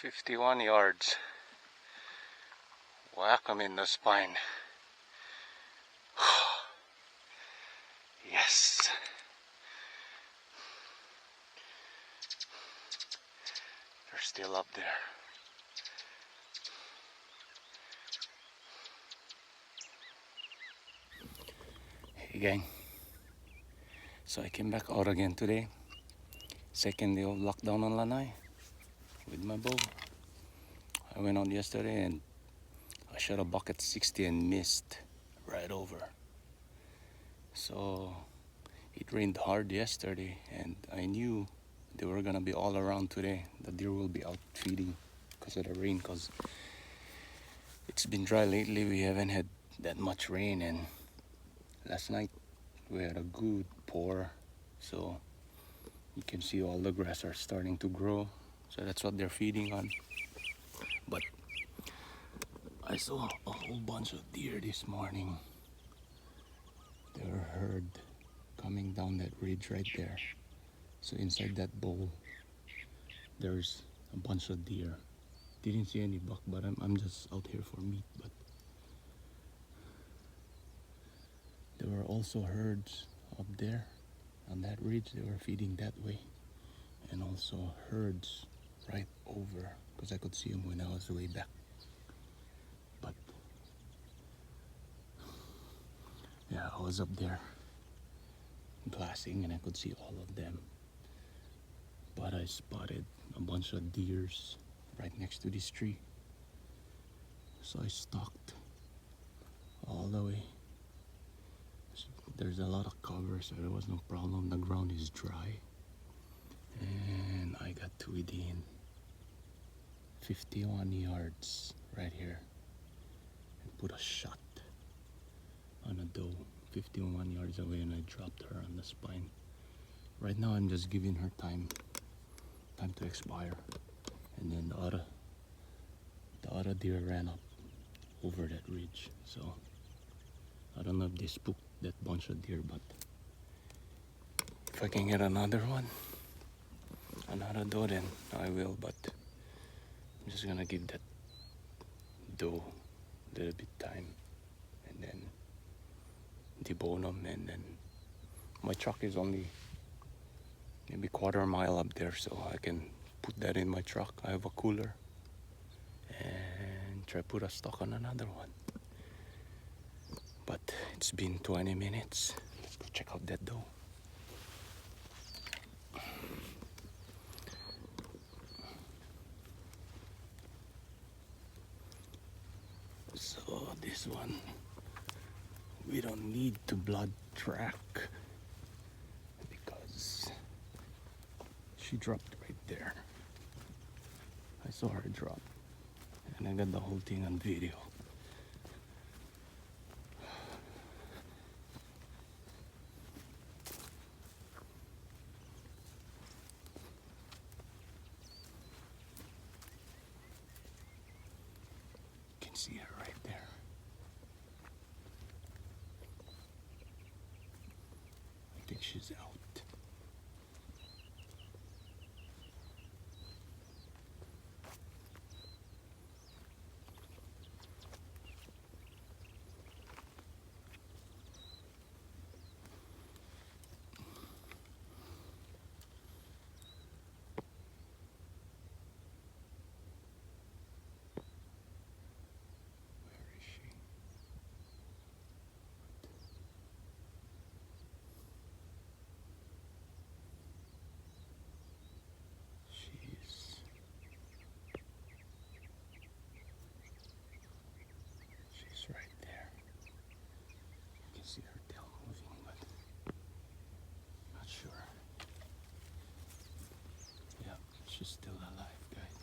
51 yards. Whack him in the spine. Yes. They're still up there. Hey gang. So I came back out again today. Second day of lockdown on Lanai with my bow. I went out yesterday and I shot a bucket 60 and missed right over. So it rained hard yesterday and I knew they were gonna be all around today. The deer will be out feeding because of the rain, because it's been dry lately. We haven't had that much rain, and last night we had a good pour, so you can see all the grass are starting to grow, so that's what they're feeding on. But I saw a whole bunch of deer this morning. They were herd coming down that ridge right there. So inside that bowl there's a bunch of deer. Didn't see any buck, but I'm just out here for meat. But there were also herds up there on that ridge. They were feeding that way, and also herds right over, because I could see them when I was way back. But yeah, I was up there glassing and I could see all of them. But I spotted a bunch of deers right next to this tree, so I stalked all the way. There's a lot of cover, so there was no problem. The ground is dry, and I got to within 51 yards right here and put a shot on a doe 51 yards away, and I dropped her on the spine. Right now I'm just giving her time to expire, and then the other deer ran up over that ridge. So I don't know if they spooked that bunch of deer, but if I can get another doe, then I will. But I'm just gonna give that doe a little bit time and then debone them. And then my truck is only maybe quarter mile up there, so I can put that in my truck. I have a cooler, and try put a stock on another one. But it's been 20 minutes. Let's go check out that doe. So this one, we don't need to blood track because she dropped right there. I saw her drop, and I got the whole thing on video. You can see her right there. I think she's out. She's right there. You can see her tail moving, but not sure. Yeah, she's still alive, guys.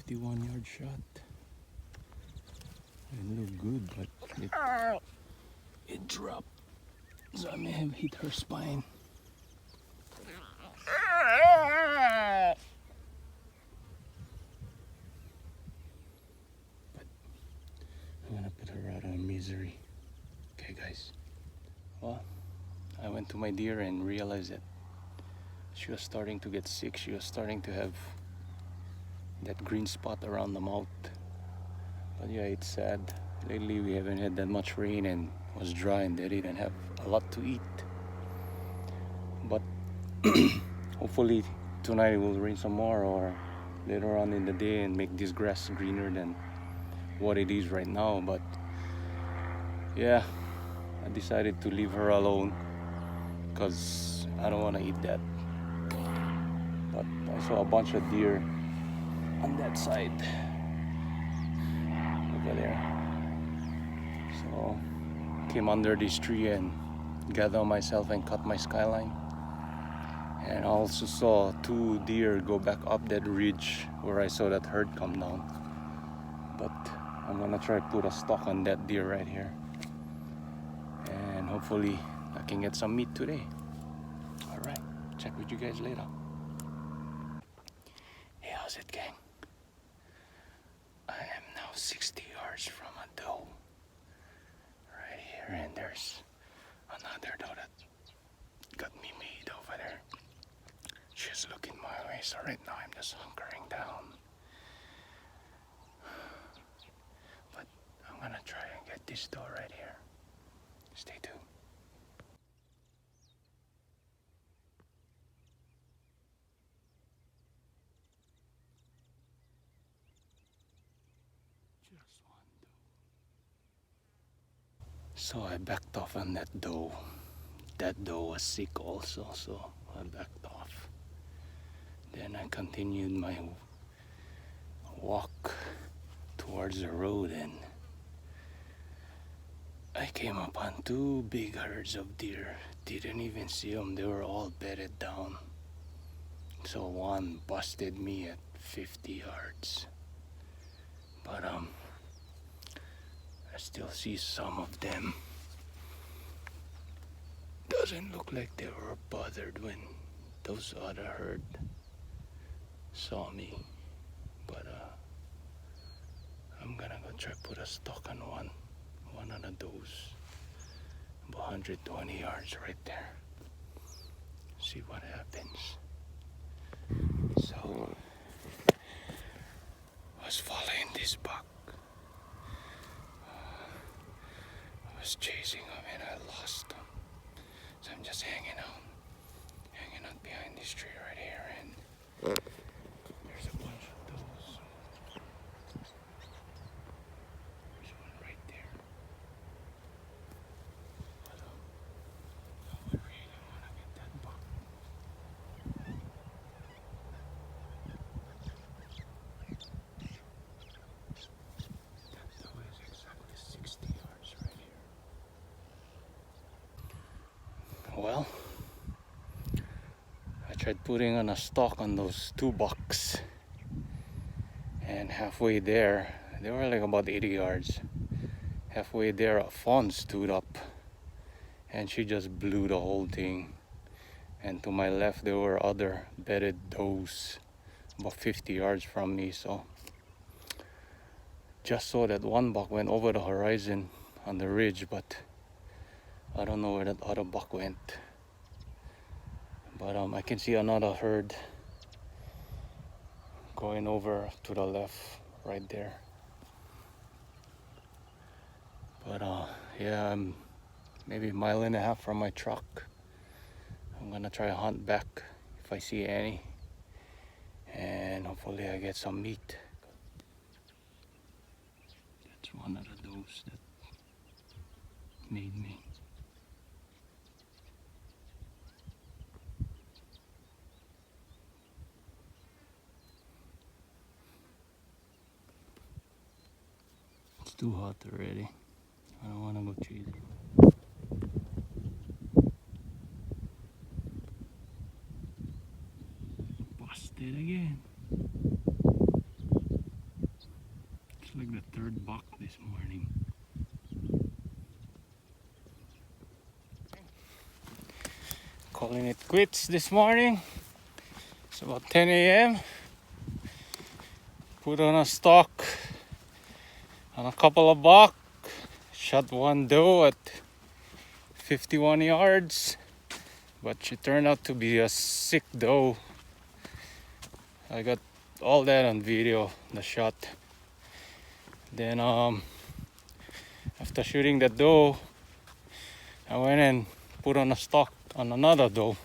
51-yard shot. It looked good, but it dropped. So I may have hit her spine. But I'm gonna put her out of misery. Okay, guys. Well, I went to my deer and realized that she was starting to get sick. She was starting to have that green spot around the mouth. But yeah, it's sad. Lately we haven't had that much rain and it was dry and they didn't have a lot to eat. But hopefully tonight it will rain some more or later on in the day and make this grass greener than what it is right now. But yeah, I decided to leave her alone because I don't want to eat that. But I saw a bunch of deer on that side over there. So came under this tree and gathered myself and cut my skyline. And I also saw 2 deer go back up that ridge where I saw that herd come down. But I'm gonna try to put a stalk on that deer right here. And hopefully I can get some meat today. Alright, check with you guys later. Hey, how's it, gang? I am now 60 yards from a doe. Right here, and there's another doe that got me made over there. She's looking my way, so right now I'm just hunkering down. But I'm gonna try and get this doe right here. Stay tuned. Just one doe. So I backed off on that doe. That doe was sick also, so I backed off. Then I continued my walk towards the road and I came upon 2 big herds of deer. Didn't even see them, they were all bedded down. So one busted me at 50 yards. But I still see some of them. Doesn't look like they were bothered when those other herd saw me. But I'm gonna go try put a stalk on one of those. About 120 yards right there. See what happens. So I was following this buck. I was chasing him and I lost him. So I'm just hanging out behind this tree right here, and there's a bunch of those. There's one right there. But I really want to get that buck. That doe is exactly 60 yards right here. Well, I tried putting on a stalk on those 2 bucks, and halfway there, they were like about 80 yards. Halfway there, a fawn stood up and she just blew the whole thing. And to my left, there were other bedded does about 50 yards from me. So just saw that one buck went over the horizon on the ridge, but I don't know where that other buck went. But I can see another herd going over to the left right there. But yeah, I'm maybe a mile and a half from my truck. I'm gonna try to hunt back if I see any, and hopefully I get some meat. That's one of the does that made me. It's too hot already. I don't want to go chasing. Busted again. like the third buck this morning. Calling it quits this morning. It's about 10 a.m. Put on a stalk on a couple of buck. Shot one doe at 51 yards, but she turned out to be a sick doe. I got all that on video, the shot. Then after shooting the doe, I went and put on a stalk on another doe,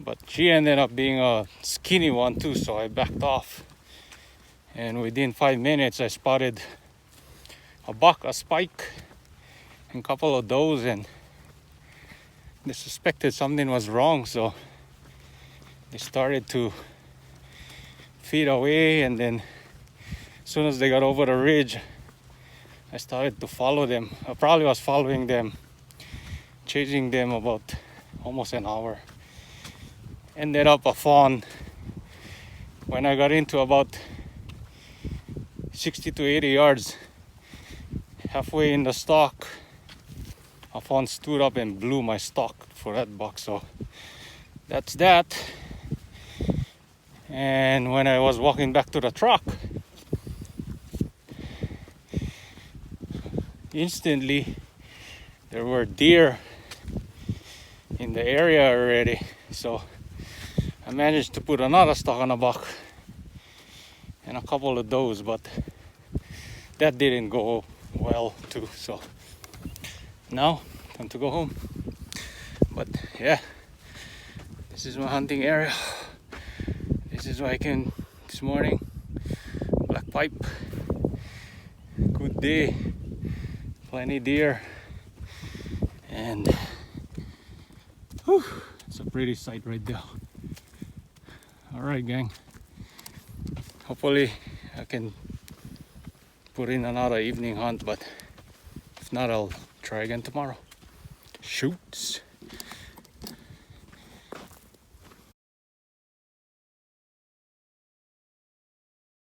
but she ended up being a skinny one too, so I backed off, and within 5 minutes I spotted a buck, a spike, and a couple of does, and they suspected something was wrong, so they started to feed away. And then as soon as they got over the ridge, I started to follow them. I probably was following them, chasing them about almost an hour. Ended up a fawn. When I got into about 60 to 80 yards, halfway in the stalk, a fawn stood up and blew my stalk for that buck. So that's that. And when I was walking back to the truck, instantly there were deer in the area already. So I managed to put another stalk on a buck and a couple of does, but that didn't go well too. So now time to go home. But yeah, this is my hunting area. This is where I came this morning. Black pipe, good day, plenty deer, and whew, it's a pretty sight right there. All right, gang, hopefully I can put in another evening hunt, but if not, I'll try again tomorrow. Shoots.